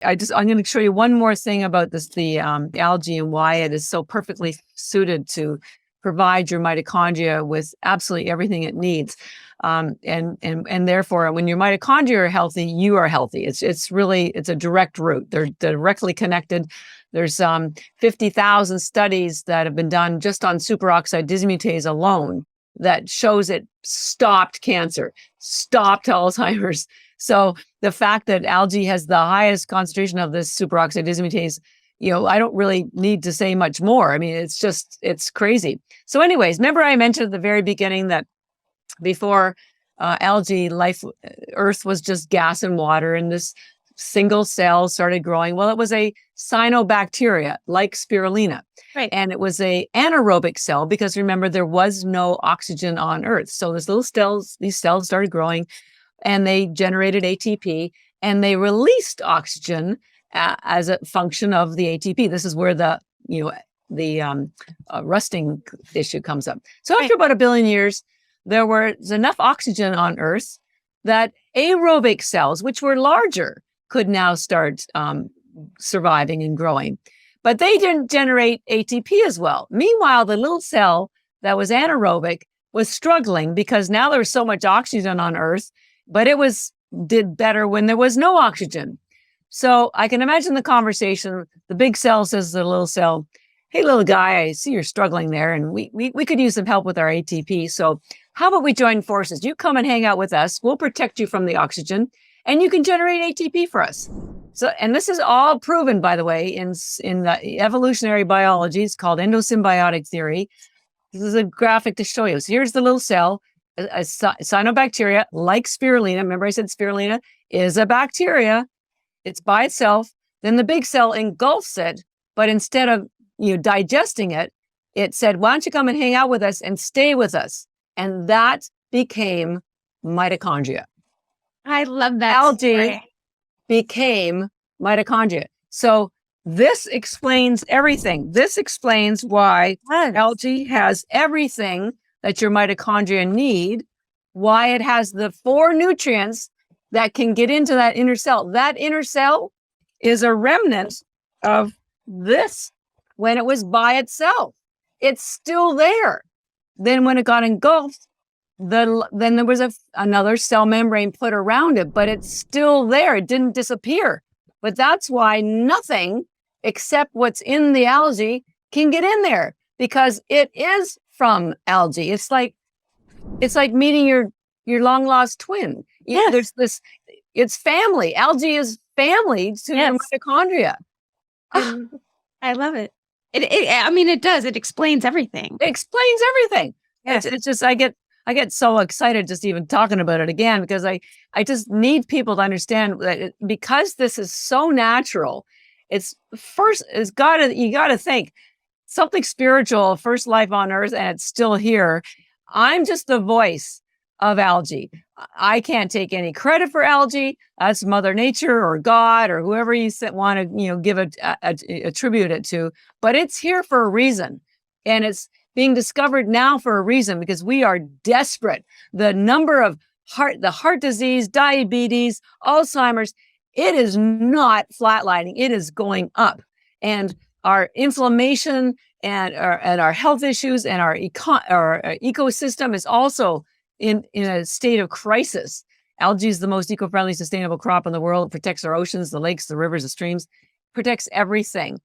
I'm going to show you one more thing about this, the algae, and why it is so perfectly suited to provide your mitochondria with absolutely everything it needs. And therefore, when your mitochondria are healthy, you are healthy. It's a direct route. They're directly connected. There's 50,000 studies that have been done just on superoxide dismutase alone that shows it stopped cancer, stopped Alzheimer's. So the fact that algae has the highest concentration of this superoxide dismutase, I don't really need to say much more. I mean, it's crazy. So anyways, remember I mentioned at the very beginning that before algae, Earth was just gas and water, and this single cell started growing. Well, it was a cyanobacteria like spirulina. Right. And it was a anaerobic cell because remember, there was no oxygen on Earth. So these cells started growing and they generated ATP and they released oxygen as a function of the ATP. This is where the rusting issue comes up. So after about 1 billion years, there was enough oxygen on Earth that aerobic cells, which were larger, could now start surviving and growing. But they didn't generate ATP as well. Meanwhile, the little cell that was anaerobic was struggling because now there was so much oxygen on Earth, but it did better when there was no oxygen. So I can imagine the conversation. The big cell says to the little cell, "Hey, little guy, I see you're struggling there, and we could use some help with our ATP. So how about we join forces? You come and hang out with us. We'll protect you from the oxygen, and you can generate ATP for us." So, and this is all proven, by the way, in the evolutionary biology. It's called endosymbiotic theory. This is a graphic to show you. So here's the little cell, a cyanobacteria like spirulina. Remember I said spirulina is a bacteria. It's by itself. Then the big cell engulfs it, but instead of digesting it, it said, "Why don't you come and hang out with us and stay with us?" And that became mitochondria. I love that. Algae story. became mitochondria. So this explains everything. This explains why algae has everything that your mitochondria need, why it has the 4 nutrients that can get into that inner cell. That inner cell is a remnant of this when it was by itself. It's still there. Then when it got engulfed, then there was another cell membrane put around it, but it's still there. It didn't disappear. But that's why nothing except what's in the algae can get in there, because it is from algae. It's like meeting your long lost twin. Yes. There's it's family. Algae is family to your mitochondria. I love it. It does. It explains everything. It explains everything. Yes. It's just, I get so excited just even talking about it again, because I just need people to understand that because this is so natural, you got to think something spiritual, first life on Earth, and it's still here. I'm just the voice of algae. I can't take any credit for algae. That's Mother Nature or God or whoever you want to attribute it to. But it's here for a reason, and it's being discovered now for a reason, because we are desperate. The number of heart disease, diabetes, Alzheimer's, it is not flatlining. It is going up, and our inflammation and our health issues and our ecosystem is also in a state of crisis. Algae is the most eco-friendly, sustainable crop in the world. It protects our oceans, the lakes, the rivers, the streams, protects everything.